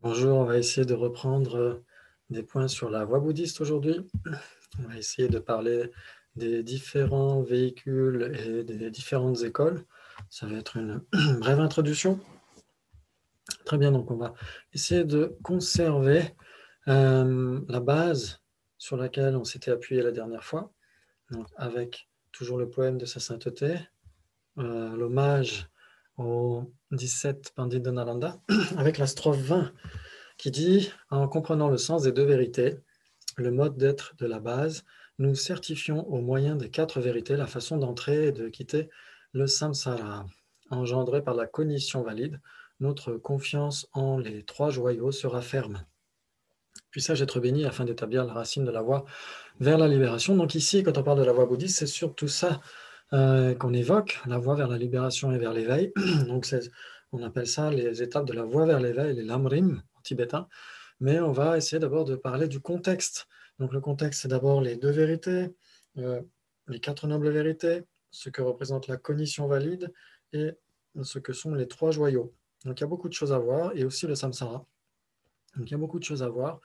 Bonjour, on va essayer de reprendre des points sur la voie bouddhiste aujourd'hui. On va essayer de parler des différents véhicules et des différentes écoles. Ça va être une brève introduction. Très bien, donc on va essayer de conserver la base sur laquelle on s'était appuyé la dernière fois, donc avec toujours le poème de Sa Sainteté, l'hommage aux 17 Pandits de Nalanda, avec la strophe 20 qui dit « En comprenant le sens des deux vérités, le mode d'être de la base, nous certifions au moyen des quatre vérités la façon d'entrer et de quitter le samsara. Engendré par la cognition valide, notre confiance en les trois joyaux sera ferme. Puis-je être béni afin d'établir la racine de la voie vers la libération ?» Donc ici, quand on parle de la voie bouddhiste, c'est surtout ça qu'on évoque, la voie vers la libération et vers l'éveil. Donc on appelle ça les étapes de la voie vers l'éveil, les lamrim en tibétain. Mais on va essayer d'abord de parler du contexte. Donc le contexte, c'est d'abord les deux vérités, les quatre nobles vérités, ce que représente la cognition valide et ce que sont les trois joyaux. Donc il y a beaucoup de choses à voir, et aussi le samsara. Donc il y a beaucoup de choses à voir.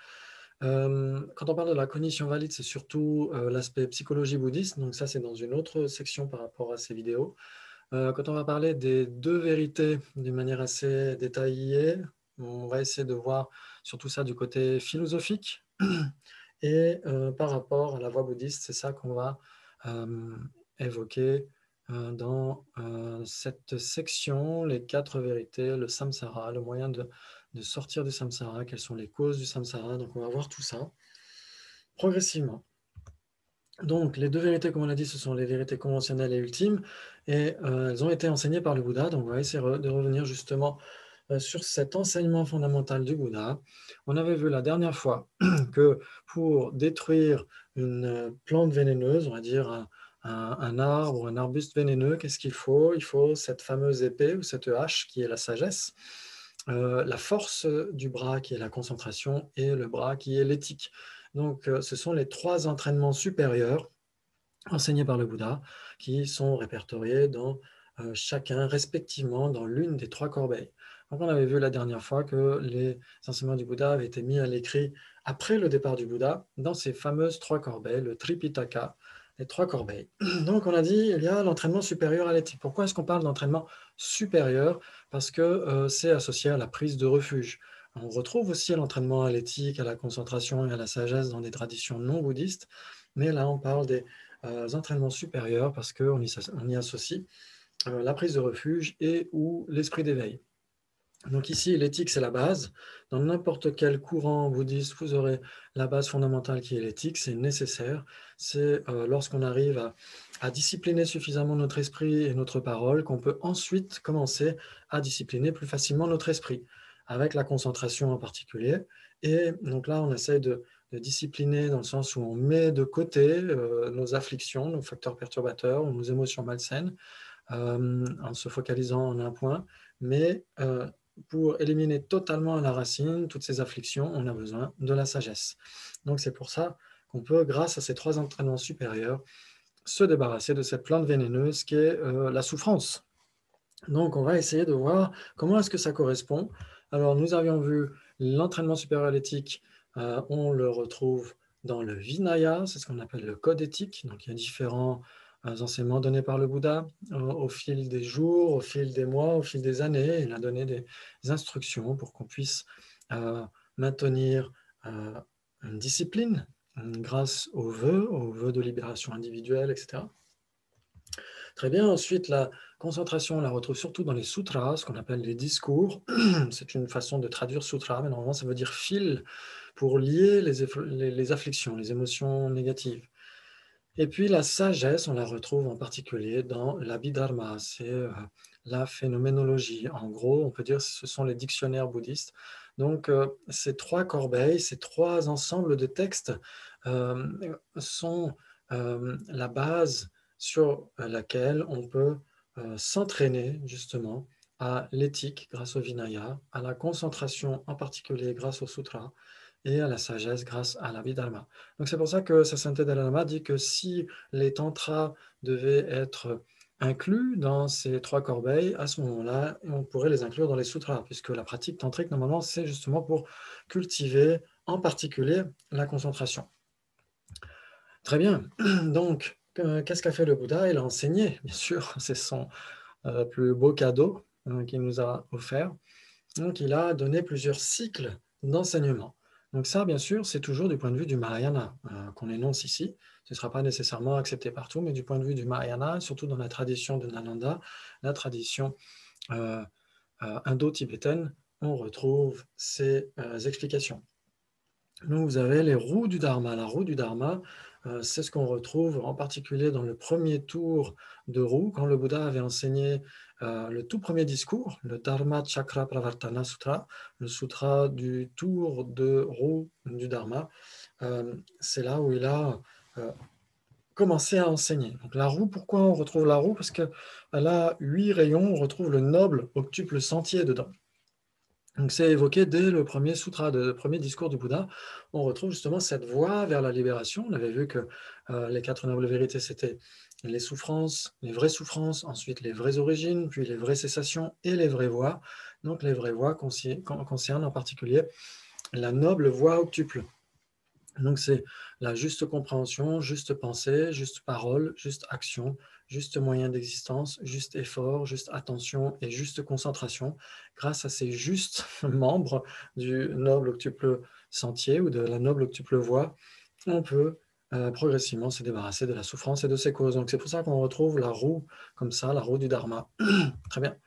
Quand on parle de la cognition valide, c'est surtout l'aspect psychologie bouddhiste. Donc ça, c'est dans une autre section par rapport à ces vidéos. Quand on va parler des deux vérités d'une manière assez détaillée, on va essayer de voir surtout ça du côté philosophique. Et par rapport à la voie bouddhiste, c'est ça qu'on va évoquer dans cette section, les quatre vérités, le samsara, le moyen de sortir du samsara, quelles sont les causes du samsara. Donc on va voir tout ça progressivement. Donc, les deux vérités, comme on l'a dit, ce sont les vérités conventionnelles et ultimes, et elles ont été enseignées par le Bouddha. Donc, on va essayer de revenir justement sur cet enseignement fondamental du Bouddha. On avait vu la dernière fois que pour détruire une plante vénéneuse, on va dire un arbre ou un arbuste vénéneux, qu'est-ce qu'il faut? Il faut cette fameuse épée ou cette hache qui est la sagesse, la force du bras qui est la concentration et le bras qui est l'éthique. Donc, ce sont les trois entraînements supérieurs enseignés par le Bouddha qui sont répertoriés dans chacun respectivement dans l'une des trois corbeilles. Donc, on avait vu la dernière fois que les enseignements du Bouddha avaient été mis à l'écrit après le départ du Bouddha dans ces fameuses trois corbeilles, le Tripitaka, les trois corbeilles. Donc, on a dit il y a l'entraînement supérieur à l'éthique. Pourquoi est-ce qu'on parle d'entraînement supérieur? Parce que c'est associé à la prise de refuge. On retrouve aussi l'entraînement à l'éthique, à la concentration et à la sagesse dans des traditions non bouddhistes, mais là on parle des entraînements supérieurs parce qu'on y associe la prise de refuge et ou l'esprit d'éveil. Donc ici, l'éthique, c'est la base. Dans n'importe quel courant bouddhiste, vous aurez la base fondamentale qui est l'éthique, c'est nécessaire. C'est lorsqu'on arrive à discipliner suffisamment notre esprit et notre parole qu'on peut ensuite commencer à discipliner plus facilement notre esprit, avec la concentration en particulier. Et donc là, on essaye de discipliner dans le sens où on met de côté nos afflictions, nos facteurs perturbateurs, ou nos émotions malsaines, en se focalisant en un point, mais pour éliminer totalement à la racine toutes ces afflictions, on a besoin de la sagesse. Donc c'est pour ça qu'on peut, grâce à ces trois entraînements supérieurs, se débarrasser de cette plante vénéneuse qui est la souffrance. Donc on va essayer de voir comment est-ce que ça correspond. Alors nous avions vu l'entraînement supérieur à l'éthique, on le retrouve dans le Vinaya, c'est ce qu'on appelle le code éthique. Donc il y a différents enseignements donnés par le Bouddha au fil des jours, au fil des mois, au fil des années. Il a donné des instructions pour qu'on puisse maintenir une discipline grâce aux vœux de libération individuelle, etc. Très bien. Ensuite, la concentration, on la retrouve surtout dans les sutras, ce qu'on appelle les discours. C'est une façon de traduire sutra, mais normalement, ça veut dire fil pour lier les afflictions, les émotions négatives. Et puis, la sagesse, on la retrouve en particulier dans l'Abhidharma, c'est la phénoménologie. En gros, on peut dire que ce sont les dictionnaires bouddhistes. Donc, ces trois corbeilles, ces trois ensembles de textes sont la base sur laquelle on peut s'entraîner justement à l'éthique grâce au Vinaya, à la concentration en particulier grâce au Sutra et à la sagesse grâce à l'Abhidharma. Donc c'est pour ça que Sa Sainteté Dalai Lama dit que si les tantras devaient être inclus dans ces 3 corbeilles, à ce moment-là, on pourrait les inclure dans les sutras, puisque la pratique tantrique, normalement, c'est justement pour cultiver, en particulier, la concentration. Très bien. Donc, qu'est-ce qu'a fait le Bouddha? Il a enseigné, bien sûr, c'est son plus beau cadeau qu'il nous a offert. Donc, il a donné plusieurs cycles d'enseignement. Donc ça, bien sûr, c'est toujours du point de vue du Mahayana qu'on énonce ici. Ce ne sera pas nécessairement accepté partout, mais du point de vue du Mahayana, surtout dans la tradition de Nalanda, la tradition indo-tibétaine, on retrouve ces explications. Donc, vous avez les roues du Dharma. La roue du Dharma, c'est ce qu'on retrouve en particulier dans le premier tour de roue, quand le Bouddha avait enseigné le tout premier discours, le Dharma Chakra Pravartana Sutra, le sutra du tour de roue du Dharma. C'est là où il a commencé à enseigner. Donc, la roue, pourquoi on retrouve la roue? Parce qu'elle a 8 rayons, on retrouve le noble octuple sentier dedans. Donc, c'est évoqué dès le premier sutra, le premier discours du Bouddha. On retrouve justement cette voie vers la libération. On avait vu que les 4 nobles vérités, c'était les souffrances, les vraies souffrances, ensuite les vraies origines, puis les vraies cessations et les vraies voies. Donc, les vraies voies concernent en particulier la noble voie octuple. Donc, c'est la juste compréhension, juste pensée, juste parole, juste action, juste moyen d'existence, juste effort, juste attention et juste concentration. Grâce à ces justes membres du noble octuple sentier ou de la noble octuple voie, on peut progressivement se débarrasser de la souffrance et de ses causes. Donc, c'est pour ça qu'on retrouve la roue comme ça, la roue du Dharma. Très bien.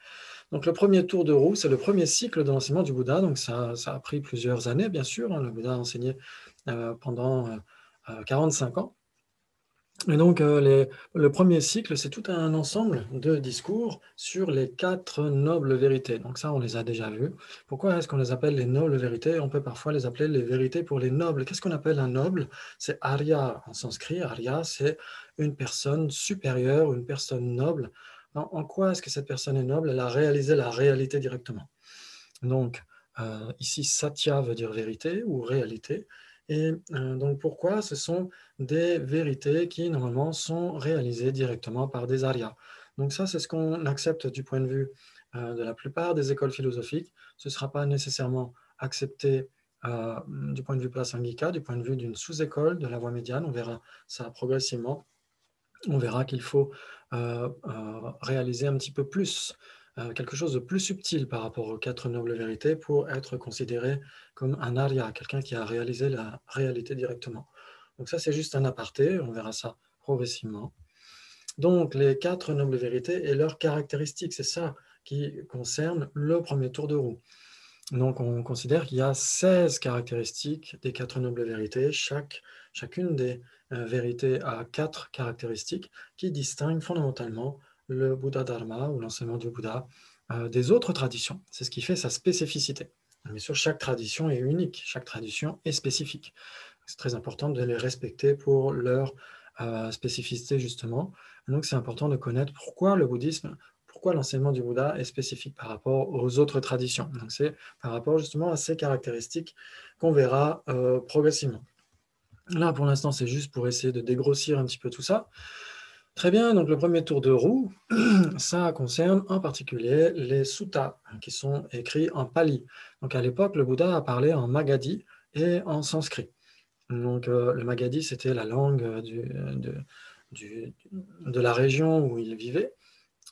Donc, le premier tour de roue, c'est le premier cycle de l'enseignement du Bouddha. Donc, ça a pris plusieurs années, bien sûr. Le Bouddha a enseigné pendant 45 ans. Et donc, le premier cycle, c'est tout un ensemble de discours sur les 4 nobles vérités. Donc ça, on les a déjà vus. Pourquoi est-ce qu'on les appelle les nobles vérités? On peut parfois les appeler les vérités pour les nobles. Qu'est-ce qu'on appelle un noble? C'est Arya en sanskrit. Arya, c'est une personne supérieure, une personne noble. En quoi est-ce que cette personne est noble? Elle a réalisé la réalité directement. Donc, ici, Satya veut dire vérité ou réalité. Et donc, pourquoi? Ce sont des vérités qui, normalement, sont réalisées directement par des aryas. Donc ça, c'est ce qu'on accepte du point de vue de la plupart des écoles philosophiques. Ce ne sera pas nécessairement accepté du point de vue prasangika, du point de vue d'une sous-école de la voie médiane. On verra ça progressivement. On verra qu'il faut réaliser un petit peu plus, quelque chose de plus subtil par rapport aux 4 nobles vérités pour être considéré comme un arya, quelqu'un qui a réalisé la réalité directement. Donc ça, c'est juste un aparté, on verra ça progressivement. Donc, les 4 nobles vérités et leurs caractéristiques, c'est ça qui concerne le premier tour de roue. Donc, on considère qu'il y a 16 caractéristiques des 4 nobles vérités. Chacune des vérités a 4 caractéristiques qui distinguent fondamentalement le Bouddha Dharma ou l'enseignement du Bouddha des autres traditions. C'est ce qui fait sa spécificité. Bien sûr, chaque tradition est unique, chaque tradition est spécifique. C'est très important de les respecter pour leur spécificité, justement. Donc, c'est important de connaître pourquoi le bouddhisme, pourquoi l'enseignement du Bouddha est spécifique par rapport aux autres traditions. Donc, c'est par rapport justement à ces caractéristiques qu'on verra progressivement. Là, pour l'instant, c'est juste pour essayer de dégrossir un petit peu tout ça. Très bien, donc le premier tour de roue, ça concerne en particulier les suttas qui sont écrits en pali. Donc à l'époque, le Bouddha a parlé en magadhi et en sanskrit. Donc le magadhi, c'était la langue de la région où il vivait.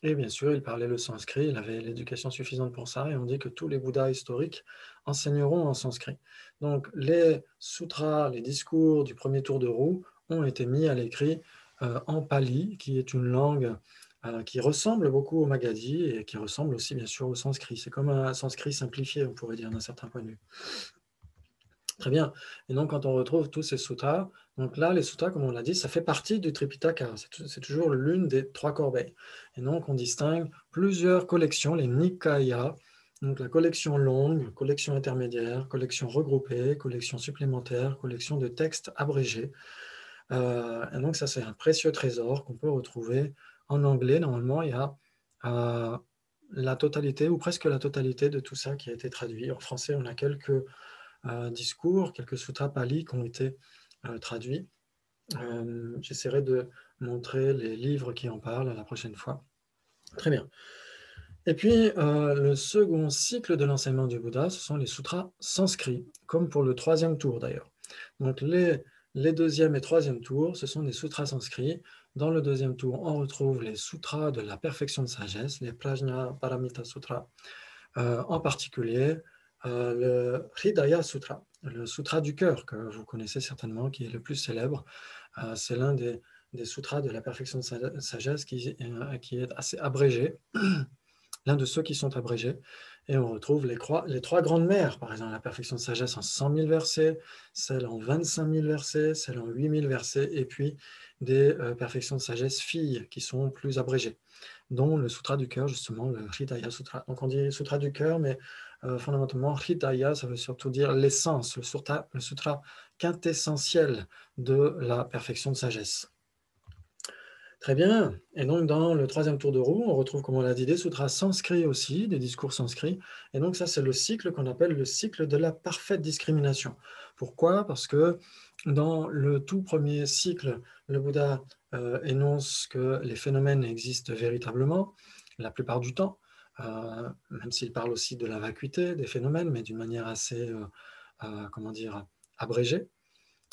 Et bien sûr, il parlait le sanskrit, il avait l'éducation suffisante pour ça, et on dit que tous les Bouddhas historiques enseigneront en sanskrit. Donc les sutras, les discours du premier tour de roue ont été mis à l'écrit en pali, qui est une langue qui ressemble beaucoup au magadhi et qui ressemble aussi bien sûr au sanskrit. C'est comme un sanskrit simplifié, on pourrait dire d'un certain point de vue. Très bien. Et donc, quand on retrouve tous ces sutras, donc là, les sutras, comme on l'a dit, ça fait partie du Tripitaka. C'est toujours l'une des 3 corbeilles. Et donc, on distingue plusieurs collections, les Nikaya, donc la collection longue, collection intermédiaire, collection regroupée, collection supplémentaire, collection de textes abrégés. Et donc, ça, c'est un précieux trésor qu'on peut retrouver en anglais. Normalement, il y a la totalité, ou presque la totalité de tout ça qui a été traduit. En français, on a quelques discours, quelques sutras pali qui ont été traduits. J'essaierai de montrer les livres qui en parlent la prochaine fois. Très bien. Et puis, le second cycle de l'enseignement du Bouddha, ce sont les sutras sanscrits, comme pour le troisième tour d'ailleurs. Donc, les deuxième et troisième tours, ce sont des sutras sanscrits. Dans le deuxième tour, on retrouve les sutras de la perfection de sagesse, les Prajna Paramita Sutras, en particulier le Hridaya Sutra, le sutra du cœur, que vous connaissez certainement, qui est le plus célèbre. C'est l'un des sutras de la perfection de sagesse qui est assez abrégé, l'un de ceux qui sont abrégés. Et on retrouve les trois grandes mères, par exemple la perfection de sagesse en 100 000 versets, celle en 25 000 versets, celle en 8 000 versets, et puis des perfections de sagesse filles qui sont plus abrégées, dont le sutra du cœur, justement, le Hridaya Sutra. Donc on dit sutra du cœur, mais fondamentalement, Hridaya, ça veut surtout dire l'essence, le sutra quintessentiel de la perfection de sagesse. Très bien. Et donc, dans le troisième tour de roue, on retrouve, comme on l'a dit, des sutras sanscrits aussi, des discours sanscrits. Et donc, ça, c'est le cycle qu'on appelle le cycle de la parfaite discrimination. Pourquoi? Parce que dans le tout premier cycle, le Bouddha énonce que les phénomènes existent véritablement, la plupart du temps, même s'il parle aussi de la vacuité des phénomènes, mais d'une manière assez, comment dire, abrégée.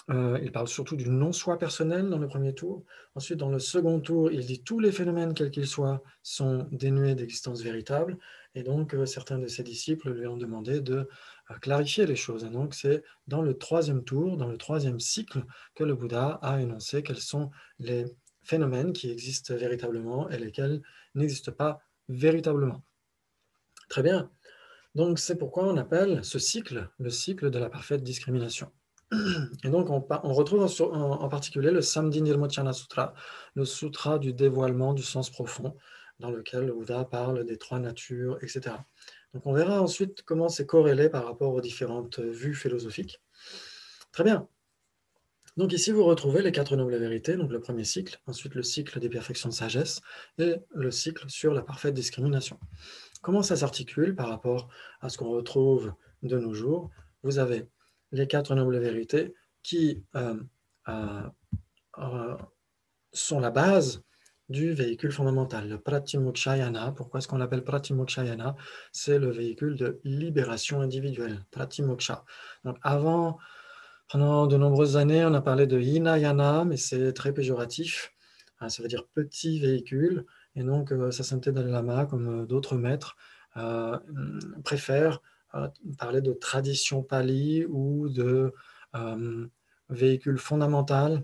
Il parle surtout du non-soi personnel dans le premier tour. Ensuite, dans le second tour, il dit tous les phénomènes, quels qu'ils soient, sont dénués d'existence véritable. Et donc, certains de ses disciples lui ont demandé de clarifier les choses. Et donc, c'est dans le troisième tour, dans le troisième cycle, que le Bouddha a énoncé quels sont les phénomènes qui existent véritablement et lesquels n'existent pas véritablement. Très bien. Donc, c'est pourquoi on appelle ce cycle le cycle de la parfaite discrimination. Et donc, on retrouve en particulier le Samdhi Nirmochana Sutra, le sutra du dévoilement du sens profond, dans lequel le Bouddha parle des trois natures, etc. Donc, on verra ensuite comment c'est corrélé par rapport aux différentes vues philosophiques. Très bien. Donc ici, vous retrouvez les quatre nobles vérités, donc le premier cycle, ensuite le cycle des perfections de sagesse et le cycle sur la parfaite discrimination. Comment ça s'articule par rapport à ce qu'on retrouve de nos jours? Vous avez les quatre nobles vérités qui euh, sont la base du véhicule fondamental, le Pratimokshayana. Pourquoi est-ce qu'on l'appelle Pratimokshayana? C'est le véhicule de libération individuelle, Pratimoksha. Donc pendant de nombreuses années, on a parlé de Hinayana, mais c'est très péjoratif. Ça veut dire petit véhicule. Et donc, Sa Sainteté Dalai Lama, comme d'autres maîtres, préfèrent parler de tradition pali ou de véhicule fondamental.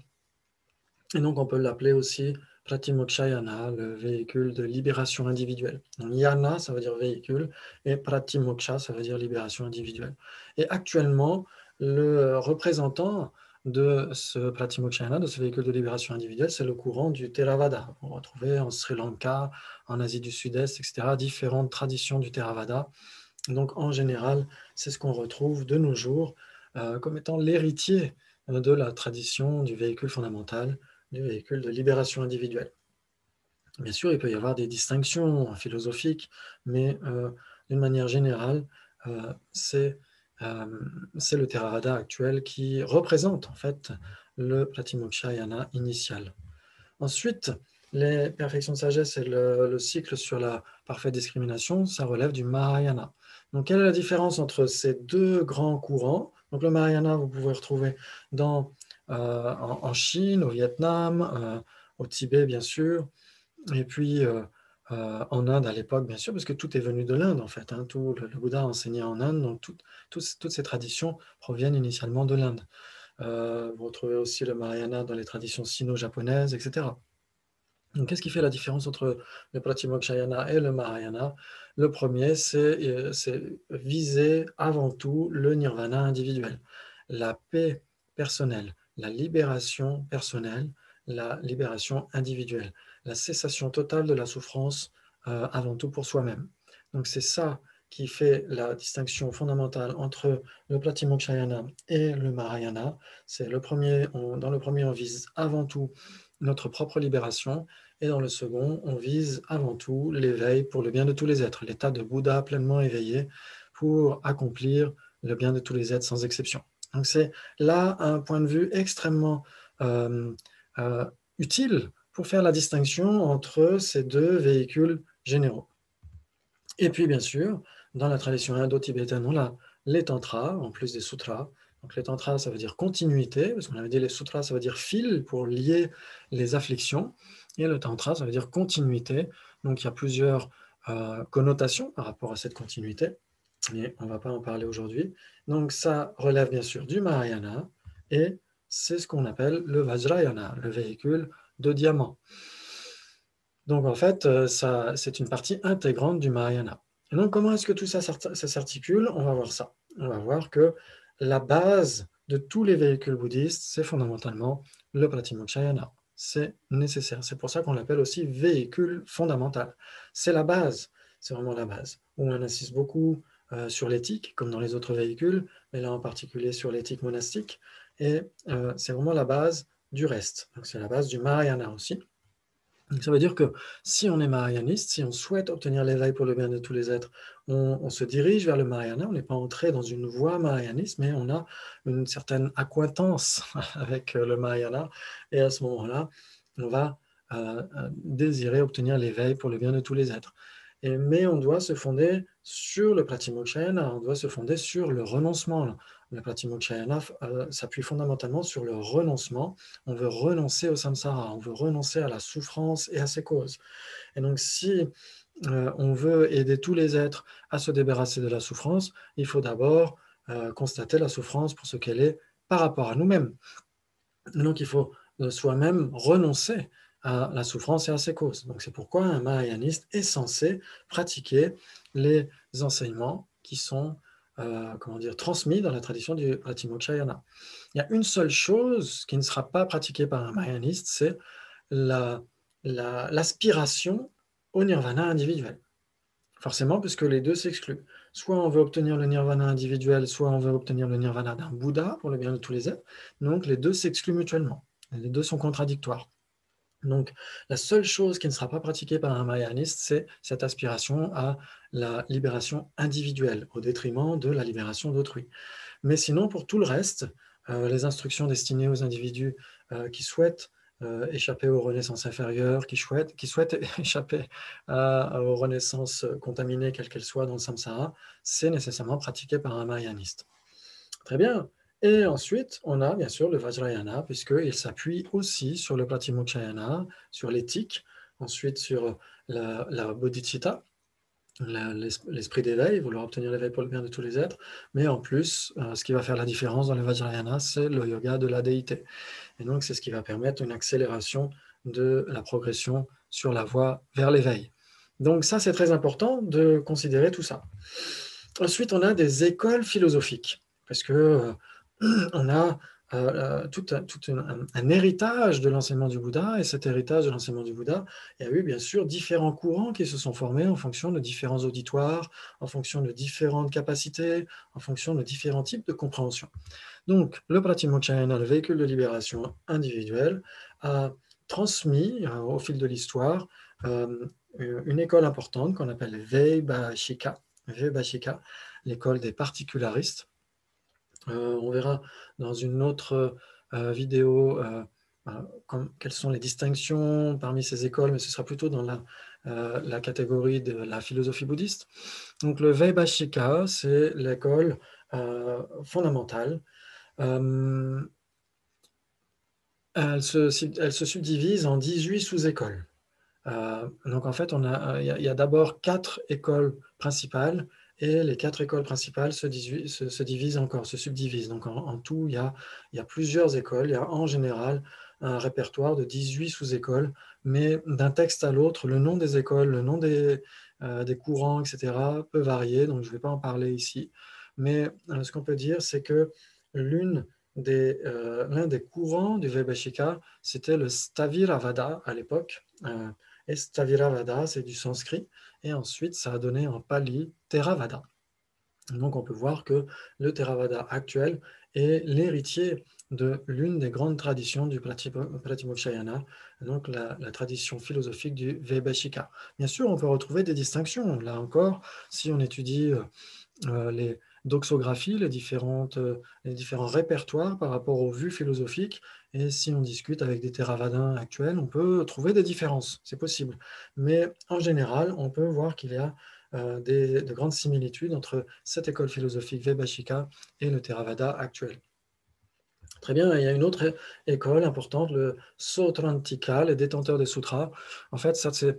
Et donc, on peut l'appeler aussi Pratimokshayana, le véhicule de libération individuelle. Donc, Yana, ça veut dire véhicule, et Pratimoksha, ça veut dire libération individuelle. Et actuellement, le représentant de ce Pratimokshayana, de ce véhicule de libération individuelle, c'est le courant du Theravada. On va retrouver en Sri Lanka, en Asie du Sud-Est, etc., différentes traditions du Theravada. Donc, en général, c'est ce qu'on retrouve de nos jours comme étant l'héritier de la tradition du véhicule fondamental, du véhicule de libération individuelle. Bien sûr, il peut y avoir des distinctions philosophiques, mais d'une manière générale, c'est le Theravada actuel qui représente en fait le Pratimokshayana initial. Ensuite, les perfections de sagesse et le cycle sur la parfaite discrimination, ça relève du Mahayana. Donc, quelle est la différence entre ces deux grands courants? Donc, le Mahayana, vous pouvez retrouver en Chine, au Vietnam, au Tibet, bien sûr, et puis en Inde à l'époque, bien sûr, parce que tout est venu de l'Inde, en fait. Tout le Bouddha a enseigné en Inde, donc toutes ces traditions proviennent initialement de l'Inde. Vous retrouvez aussi le Mahayana dans les traditions sino-japonaises, etc. Donc, qu'est-ce qui fait la différence entre le Pratimokshayana et le Mahayana? Le premier, c'est viser avant tout le nirvana individuel, la paix personnelle, la libération personnelle, la libération individuelle, la cessation totale de la souffrance avant tout pour soi-même. Donc, c'est ça qui fait la distinction fondamentale entre le Pratimokshayana et le Mahayana. Dans le premier, on vise avant tout notre propre libération, et dans le second, on vise avant tout l'éveil pour le bien de tous les êtres, l'état de Bouddha pleinement éveillé pour accomplir le bien de tous les êtres sans exception. Donc c'est là un point de vue extrêmement utile pour faire la distinction entre ces deux véhicules généraux. Et puis, bien sûr, dans la tradition indo-tibétaine, on a les tantras, en plus des sutras. Donc, les tantras, ça veut dire continuité, parce qu'on avait dit les sutras, ça veut dire fil pour lier les afflictions. Et le tantra, ça veut dire continuité. Donc, il y a plusieurs connotations par rapport à cette continuité, mais on ne va pas en parler aujourd'hui. Donc, ça relève bien sûr du Mahayana, et c'est ce qu'on appelle le Vajrayana, le véhicule de diamant. Donc, en fait, c'est une partie intégrante du Mahayana. Et donc, comment est-ce que tout ça s'articule? On va voir ça. On va voir que la base de tous les véhicules bouddhistes, c'est fondamentalement le Pratimokshayana. C'est nécessaire. C'est pour ça qu'on l'appelle aussi véhicule fondamental. C'est la base. C'est vraiment la base. Où on insiste beaucoup sur l'éthique, comme dans les autres véhicules, mais là en particulier sur l'éthique monastique. Et c'est vraiment la base du reste. Donc, c'est la base du Mahayana aussi. Donc, ça veut dire que si on est mahayaniste, si on souhaite obtenir l'éveil pour le bien de tous les êtres, on se dirige vers le Mahayana, on n'est pas entré dans une voie mahayaniste, mais on a une certaine accointance avec le Mahayana, et à ce moment-là, on va désirer obtenir l'éveil pour le bien de tous les êtres. Mais on doit se fonder sur le Pratimokshayana, on doit se fonder sur le renoncement. Le Pratimokshayana s'appuie fondamentalement sur le renoncement. On veut renoncer au samsara, on veut renoncer à la souffrance et à ses causes. Et donc, si on veut aider tous les êtres à se débarrasser de la souffrance, il faut d'abord constater la souffrance pour ce qu'elle est par rapport à nous-mêmes. Donc, il faut soi-même renoncer à la souffrance et à ses causes. Donc, c'est pourquoi un mahayaniste est censé pratiquer les enseignements qui sont transmis dans la tradition du Pratimokshayana. Il y a une seule chose qui ne sera pas pratiquée par un mahayaniste, c'est l'aspiration au nirvana individuel. Forcément, puisque les deux s'excluent. Soit on veut obtenir le nirvana individuel, soit on veut obtenir le nirvana d'un Bouddha pour le bien de tous les êtres. Donc les deux s'excluent mutuellement. Les deux sont contradictoires. Donc la seule chose qui ne sera pas pratiquée par un mahayaniste, c'est cette aspiration à la libération individuelle, au détriment de la libération d'autrui. Mais sinon, pour tout le reste, les instructions destinées aux individus qui souhaitent échapper aux renaissances inférieures, qui souhaitent échapper aux renaissances contaminées, quelles qu'elles soient dans le samsara, c'est nécessairement pratiqué par un mahayaniste. Très bien. Et ensuite, on a bien sûr le Vajrayana, puisqu'il s'appuie aussi sur le Pratimokshayana, sur l'éthique, ensuite sur la bodhicitta, l'esprit d'éveil, vouloir obtenir l'éveil pour le bien de tous les êtres, mais en plus, ce qui va faire la différence dans le Vajrayana, c'est le yoga de la déité. Et donc, c'est ce qui va permettre une accélération de la progression sur la voie vers l'éveil. Donc ça, c'est très important de considérer tout ça. Ensuite, on a des écoles philosophiques, parce que on a tout un héritage de l'enseignement du Bouddha, et cet héritage de l'enseignement du Bouddha, il y a eu bien sûr différents courants qui se sont formés en fonction de différents auditoires, en fonction de différentes capacités, en fonction de différents types de compréhension. Donc, le Pratimokshayana, le véhicule de libération individuelle, a transmis au fil de l'histoire une école importante qu'on appelle Vaibhashika, l'école des particularistes. On verra dans une autre vidéo quelles sont les distinctions parmi ces écoles, mais ce sera plutôt dans la catégorie de la philosophie bouddhiste. Donc le Vaibhashika, c'est l'école fondamentale. Elle se subdivise en 18 sous-écoles. Donc en fait, il y a d'abord 4 écoles principales, et les 4 écoles principales se divisent encore, se subdivisent. Donc en tout, il y a plusieurs écoles. Il y a en général un répertoire de 18 sous-écoles, mais d'un texte à l'autre, le nom des écoles, le nom des courants, etc., peut varier, donc je ne vais pas en parler ici. Mais ce qu'on peut dire, c'est que l'un des courants du Vaibhashika, c'était le Staviravada à l'époque. Et Staviravada, c'est du sanskrit, et ensuite ça a donné en pali Theravada. Donc on peut voir que le Theravada actuel est l'héritier de l'une des grandes traditions du Pratimokshayana, donc la tradition philosophique du Vaibhashika. Bien sûr, on peut retrouver des distinctions. Là encore, si on étudie doxographies, les différents répertoires par rapport aux vues philosophiques. Et si on discute avec des Theravadins actuels, on peut trouver des différences, c'est possible. Mais en général, on peut voir qu'il y a de grandes similitudes entre cette école philosophique Vaibhashika et le Theravada actuel. Très bien, il y a une autre école importante, le Sautrantika, les détenteurs des sutras. En fait, ça c'est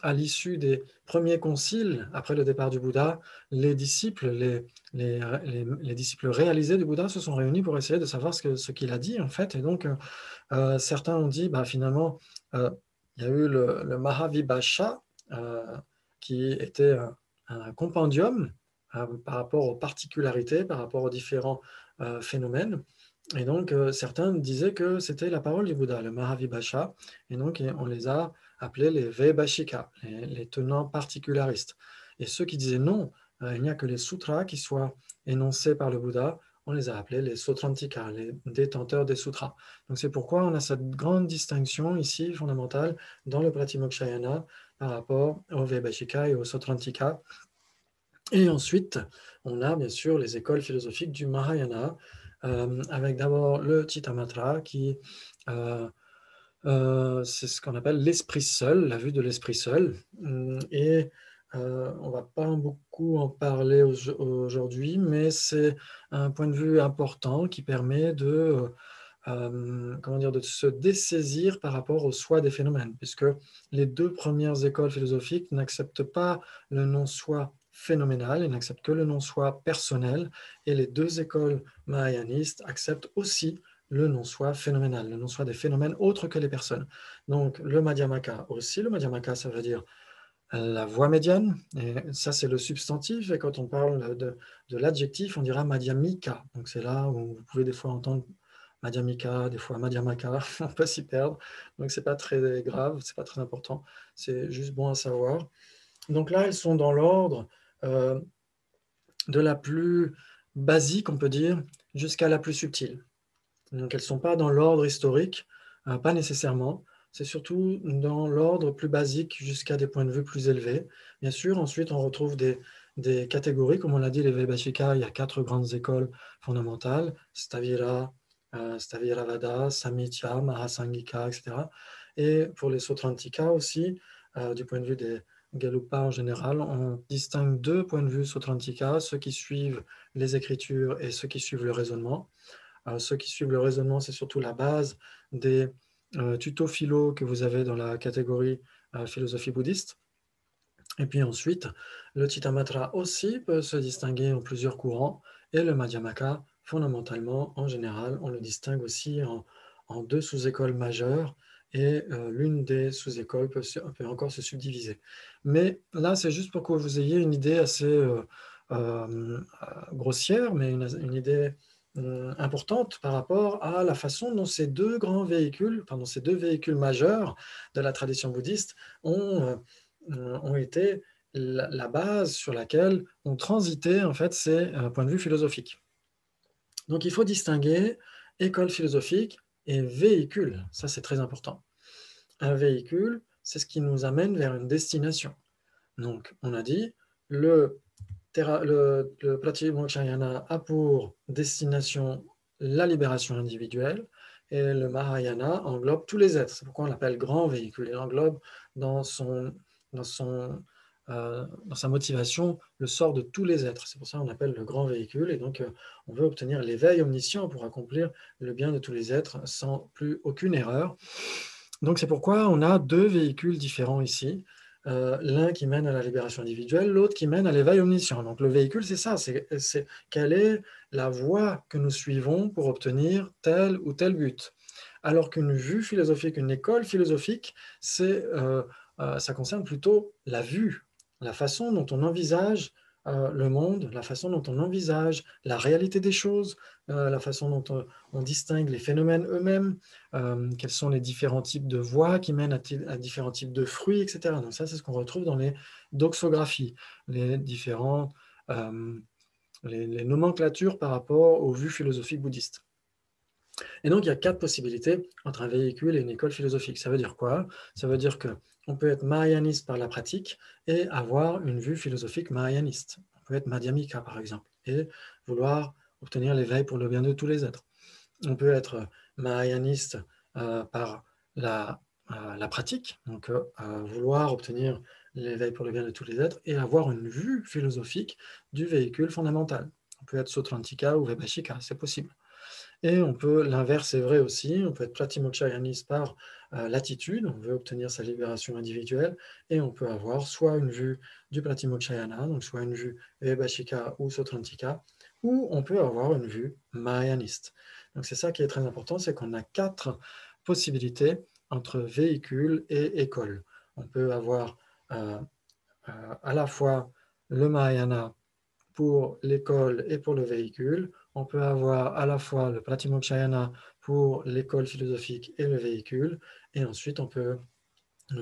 à l'issue des premiers conciles, après le départ du Bouddha, les disciples, les disciples réalisés du Bouddha se sont réunis pour essayer de savoir ce qu'il a dit, en fait. Et donc, certains ont dit, finalement, il y a eu le Mahavibhasha, qui était un compendium par rapport aux particularités, par rapport aux différents phénomènes. Et donc, certains disaient que c'était la parole du Bouddha, le Mahavibhasha, et donc on les a appelés les Vaibhashika, les tenants particularistes. Et ceux qui disaient non, il n'y a que les sutras qui soient énoncés par le Bouddha, on les a appelés les Sautrantika, les détenteurs des sutras. Donc c'est pourquoi on a cette grande distinction ici, fondamentale, dans le Pratimokshayana par rapport aux Vaibhashika et aux Sautrantika. Et ensuite, on a bien sûr les écoles philosophiques du Mahayana, avec d'abord le Chittamatra, qui c'est ce qu'on appelle l'esprit seul, la vue de l'esprit seul. Et on ne va pas beaucoup en parler aujourd'hui, mais c'est un point de vue important qui permet de se dessaisir par rapport au soi des phénomènes, puisque les deux premières écoles philosophiques n'acceptent pas le non-soi phénoménal, ils n'acceptent que le non-soi personnel, et les deux écoles mahayanistes acceptent aussi le non-soi phénoménal, le non-soi des phénomènes autres que les personnes. Donc le Madhyamaka aussi, le Madhyamaka ça veut dire la voie médiane, et ça c'est le substantif, et quand on parle de l'adjectif, on dira Madhyamika. Donc c'est là où vous pouvez des fois entendre Madhyamika, des fois Madhyamaka, on peut s'y perdre, donc c'est pas très grave, c'est pas très important, c'est juste bon à savoir. Donc là, elles sont dans l'ordre de la plus basique, on peut dire, jusqu'à la plus subtile. Donc elles ne sont pas dans l'ordre historique, pas nécessairement, c'est surtout dans l'ordre plus basique jusqu'à des points de vue plus élevés. Bien sûr, ensuite on retrouve des catégories, comme on l'a dit, les Vaibhashika, il y a 4 grandes écoles fondamentales, Stavira, Staviravada, Samkhya, Mahasangika, etc. Et pour les Sautrantika aussi, du point de vue des Galupas en général, on distingue 2 points de vue Sautrantika, ceux qui suivent les écritures et ceux qui suivent le raisonnement. Ceux qui suivent le raisonnement, c'est surtout la base des tutos philo que vous avez dans la catégorie philosophie bouddhiste. Et puis ensuite, le Chittamatra aussi peut se distinguer en plusieurs courants, et le Madhyamaka, fondamentalement, en général, on le distingue aussi en 2 sous-écoles majeures, et l'une des sous-écoles peut encore se subdiviser. Mais là, c'est juste pour que vous ayez une idée assez grossière, mais une idée importante par rapport à la façon dont ces 2 grands véhicules, pardon, ces 2 véhicules majeurs de la tradition bouddhiste ont été la base sur laquelle ont transité en fait ces points de vue philosophiques. Donc il faut distinguer école philosophique et véhicule, ça c'est très important. Un véhicule, c'est ce qui nous amène vers une destination. Donc on a dit, le Pratimokshayana a pour destination la libération individuelle, et le Mahayana englobe tous les êtres. C'est pourquoi on l'appelle grand véhicule. Il englobe dans sa motivation le sort de tous les êtres. C'est pour ça qu'on appelle le grand véhicule. Et donc, on veut obtenir l'éveil omniscient pour accomplir le bien de tous les êtres sans plus aucune erreur. Donc, c'est pourquoi on a 2 véhicules différents ici. L'un qui mène à la libération individuelle, l'autre qui mène à l'éveil omniscient. Donc le véhicule, c'est ça, c'est quelle est la voie que nous suivons pour obtenir tel ou tel but. Alors qu'une vue philosophique, une école philosophique, ça concerne plutôt la vue, la façon dont on envisage le monde, la façon dont on envisage la réalité des choses, la façon dont on distingue les phénomènes eux-mêmes, quels sont les différents types de voies qui mènent à différents types de fruits, etc. Donc ça, c'est ce qu'on retrouve dans les doxographies, les différents, les nomenclatures par rapport aux vues philosophiques bouddhistes. Et donc, il y a 4 possibilités entre un véhicule et une école philosophique. Ça veut dire quoi? Ça veut dire qu'on peut être mahayaniste par la pratique et avoir une vue philosophique mahayaniste. On peut être madhyamika, par exemple. et vouloir obtenir l'éveil pour le bien de tous les êtres. On peut être mahayaniste par la pratique, donc vouloir obtenir l'éveil pour le bien de tous les êtres et avoir une vue philosophique du véhicule fondamental. On peut être Sautrantika ou Vaibhashika, c'est possible. Et on peut, l'inverse est vrai aussi, on peut être Pratimokshayaniste par l'attitude, on veut obtenir sa libération individuelle, et on peut avoir soit une vue du Pratimokshayana, donc soit une vue Vaibhashika ou Sautrantika, ou on peut avoir une vue Mahayaniste. Donc c'est ça qui est très important, c'est qu'on a 4 possibilités entre véhicule et école. On peut avoir à la fois le Mahayana pour l'école et pour le véhicule. On peut avoir à la fois le Pratimokshayana pour l'école philosophique et le véhicule. Et ensuite, on peut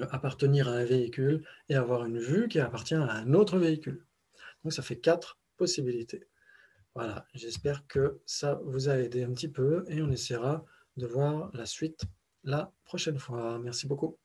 appartenir à un véhicule et avoir une vue qui appartient à un autre véhicule. Donc ça fait 4 possibilités. Voilà, j'espère que ça vous a aidé un petit peu et on essaiera de voir la suite la prochaine fois. Merci beaucoup.